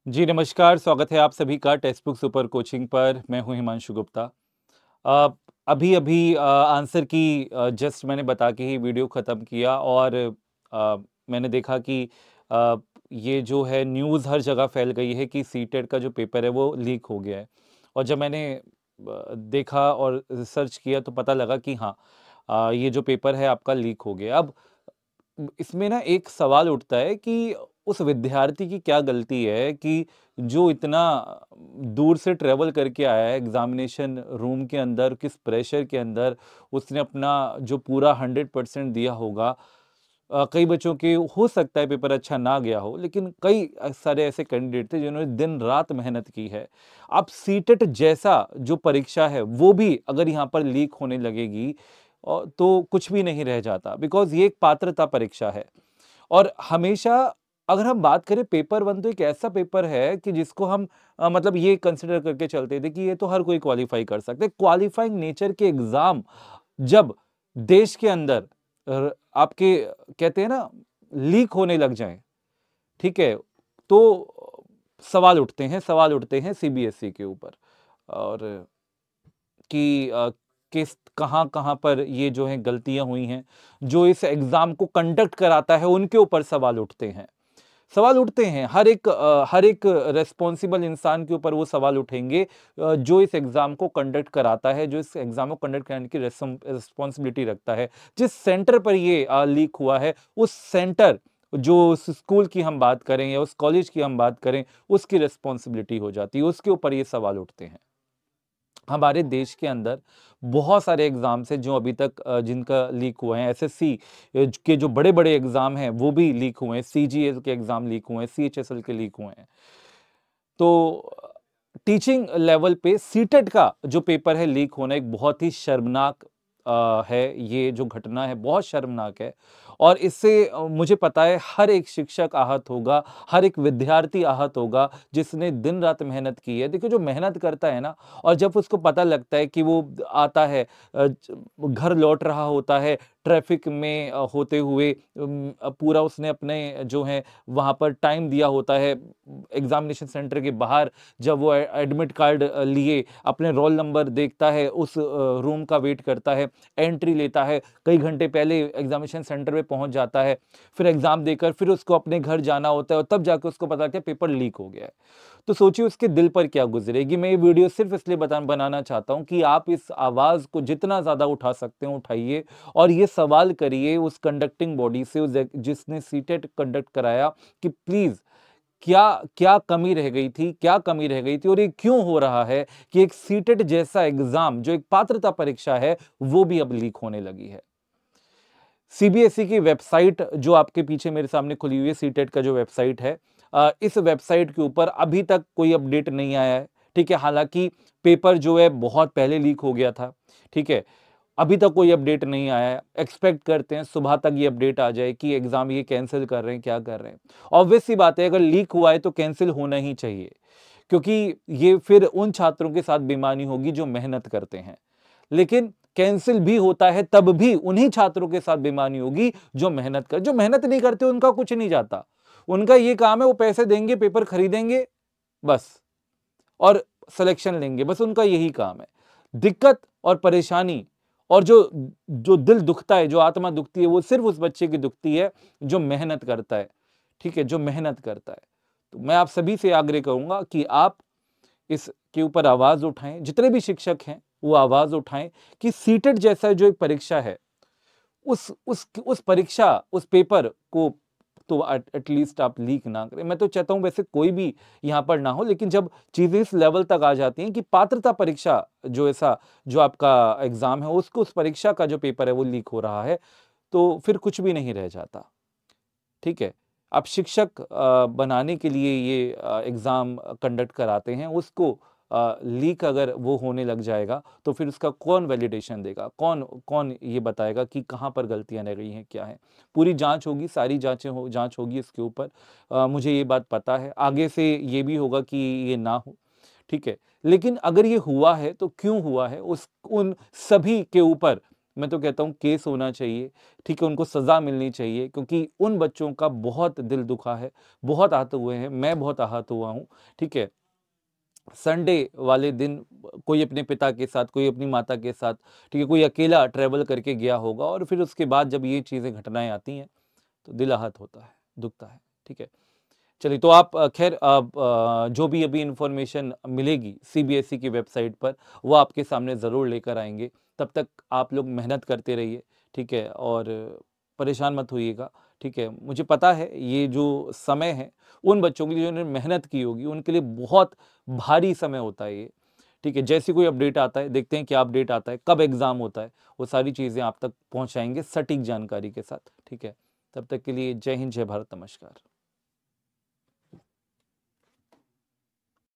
जी, नमस्कार, स्वागत है आप सभी का टेक्स्ट बुक सुपर कोचिंग पर। मैं हूँ हिमांशु गुप्ता। अ, अभी-अभी आंसर की जस्ट मैंने बता के ही वीडियो ख़त्म किया और मैंने देखा कि अ, ये जो है न्यूज़ हर जगह फैल गई है कि सीटेट का जो पेपर है वो लीक हो गया है। और जब मैंने देखा और रिसर्च किया तो पता लगा कि हाँ, ये जो पेपर है आपका लीक हो गया। अब इसमें ना एक सवाल उठता है कि उस विद्यार्थी की क्या गलती है कि जो इतना दूर से ट्रैवल करके आया है एग्जामिनेशन रूम के अंदर, किस प्रेशर के अंदर उसने अपना जो पूरा 100% दिया होगा। कई बच्चों के हो सकता है पेपर अच्छा ना गया हो, लेकिन कई सारे ऐसे कैंडिडेट थे जिन्होंने दिन रात मेहनत की है। अब सीटेट जैसा जो परीक्षा है वो भी अगर यहाँ पर लीक होने लगेगी तो कुछ भी नहीं रह जाता, बिकॉज़ ये एक पात्रता परीक्षा है। और हमेशा अगर हम बात करें पेपर 1 तो एक ऐसा पेपर है कि जिसको हम मतलब ये कंसीडर करके चलते थे कि ये तो हर कोई क्वालीफाई कर सकता है। क्वालीफाइंग नेचर के एग्ज़ाम जब देश के अंदर आपके कहते हैं ना लीक होने लग जाएँ, ठीक है? तो सवाल उठते हैं सीबीएसई के ऊपर और कि किस कहाँ-कहाँ पर ये जो है गलतियाँ हुई हैं। जो इस एग्ज़ाम को कंडक्ट कराता है उनके ऊपर सवाल उठते हैं। सवाल उठते हैं हर एक रिस्पॉन्सिबल इंसान के ऊपर वो सवाल उठेंगे जो इस एग्ज़ाम को कंडक्ट कराता है, जो इस एग्ज़ाम को कंडक्ट कराने की रिस्पॉन्सिबिलिटी रखता है। जिस सेंटर पर ये लीक हुआ है, उस सेंटर जो उस स्कूल की हम बात करें या उस कॉलेज की हम बात करें, उसकी रिस्पॉन्सिबिलिटी हो जाती है, उसके ऊपर ये सवाल उठते हैं। हमारे देश के अंदर बहुत सारे एग्ज़ाम्स हैं जो अभी तक जिनका लीक हुए हैं। एसएससी के जो बड़े-बड़े एग्ज़ाम हैं वो भी लीक हुए हैं, सीजीएल के एग्ज़ाम लीक हुए हैं, सीएचएसएल के लीक हुए हैं। तो टीचिंग लेवल पे सीटेट का जो पेपर है लीक होना एक बहुत ही शर्मनाक है। ये जो घटना है बहुत शर्मनाक है और इससे मुझे पता है हर एक शिक्षक आहत होगा, हर एक विद्यार्थी आहत होगा जिसने दिन-रात मेहनत की है। देखिए जो मेहनत करता है ना और जब उसको पता लगता है कि वो आता है घर लौट रहा होता है, ट्रैफिक में होते हुए पूरा उसने अपने जो है वहाँ पर टाइम दिया होता है एग्जामिनेशन सेंटर के बाहर जब वो एडमिट कार्ड लिए अपने रोल नंबर देखता है, उस रूम का वेट करता है, एंट्री लेता है, कई घंटे पहले एग्जामिनेशन सेंटर पे पहुंच जाता है, फिर एग्जाम देकर फिर उसको अपने घर जाना होता है और तब जाके उसको पता लगता है पेपर लीक हो गया है। तो सोचिए उसके दिल पर क्या गुजरेगी। मैं ये वीडियो सिर्फ इसलिए बनाना चाहता हूं कि आप इस आवाज को जितना ज्यादा उठा सकते हो उठाइए और ये सवाल करिए उस कंडक्टिंग बॉडी से, जिसने सीटेट कंडक्ट कराया, कि प्लीज क्या क्या कमी रह गई थी, क्या कमी रह गई थी और ये क्यों हो रहा है कि एक सीटेट जैसा एग्जाम जो एक पात्रता परीक्षा है वो भी अब लीक होने लगी है। सीबीएसई की वेबसाइट जो आपके पीछे मेरे सामने खुली हुई है, सीटेट का जो वेबसाइट है, इस वेबसाइट के ऊपर अभी तक कोई अपडेट नहीं आया है। ठीक है, हालांकि पेपर जो है बहुत पहले लीक हो गया था। ठीक है, अभी तक कोई अपडेट नहीं आया है। एक्सपेक्ट करते हैं सुबह तक ये अपडेट आ जाए कि एग्जाम ये कैंसिल कर रहे हैं, क्या कर रहे हैं। ऑब्वियस सी बात है, अगर लीक हुआ है तो कैंसिल होना ही चाहिए, क्योंकि ये फिर उन छात्रों के साथ बेईमानी होगी जो मेहनत करते हैं। लेकिन कैंसिल भी होता है तब भी उन्हीं छात्रों के साथ बेईमानी होगी जो मेहनत नहीं करते, उनका कुछ नहीं जाता। उनका ये काम है, वो पैसे देंगे, पेपर खरीदेंगे बस, और सिलेक्शन लेंगे, बस उनका यही काम है। दिक्कत और परेशानी और जो जो दिल दुखता है, जो आत्मा दुखती है, वो सिर्फ उस बच्चे की दुखती है जो मेहनत करता है। ठीक है, जो मेहनत करता है। तो मैं आप सभी से आग्रह करूंगा कि आप इसके ऊपर आवाज उठाएं, जितने भी शिक्षक हैं वो आवाज उठाएं कि सीटेट जैसा जो एक परीक्षा है, उस परीक्षा, उस पेपर को तो एटलीस्ट आप लीक ना करें। मैं तो चाहता हूं वैसे कोई भी यहां पर ना हो, लेकिन जब चीजें इस लेवल तक आ जाती हैं कि पात्रता परीक्षा जो ऐसा जो आपका एग्जाम है उसको, उस परीक्षा का जो पेपर है वो लीक हो रहा है, तो फिर कुछ भी नहीं रह जाता। ठीक है, आप शिक्षक बनाने के लिए ये एग्जाम कंडक्ट कराते हैं, उसको लीक अगर वो होने लग जाएगा तो फिर उसका कौन वैलिडेशन देगा, कौन कौन ये बताएगा कि कहाँ पर गलतियां रह गई हैं, क्या है। पूरी जांच होगी, सारी जांच होगी इसके ऊपर। मुझे ये बात पता है, आगे से ये भी होगा कि ये ना हो। ठीक है, लेकिन अगर ये हुआ है तो क्यों हुआ है, उस उन सभी के ऊपर मैं तो कहता हूँ केस होना चाहिए, ठीक है, उनको सज़ा मिलनी चाहिए, क्योंकि उन बच्चों का बहुत दिल दुखा है, बहुत आहत हुए हैं, मैं बहुत आहत हुआ हूँ, ठीक है। संडे वाले दिन कोई अपने पिता के साथ, कोई अपनी माता के साथ, ठीक है, कोई अकेला ट्रैवल करके गया होगा और फिर उसके बाद जब ये चीज़ें घटनाएँ आती हैं, तो दिल आहत होता है, दुखता है, ठीक है। चलिए, तो आप खैर जो भी अभी इन्फॉर्मेशन मिलेगी सीबीएसई की वेबसाइट पर, वो आपके सामने ज़रूर लेकर आएँगे। तब तक आप लोग मेहनत करते रहिए, ठीक है, और परेशान मत होइएगा, ठीक है। मुझे पता है ये जो समय है, उन बच्चों के लिए जिन्होंने मेहनत की होगी, उनके लिए बहुत भारी समय होता है ये, ठीक है। जैसे कोई अपडेट आता है, देखते हैं क्या अपडेट आता है, कब एग्ज़ाम होता है, वो सारी चीज़ें आप तक पहुँचाएँगे सटीक जानकारी के साथ, ठीक है। तब तक के लिए जय हिंद, जय भारत, नमस्कार।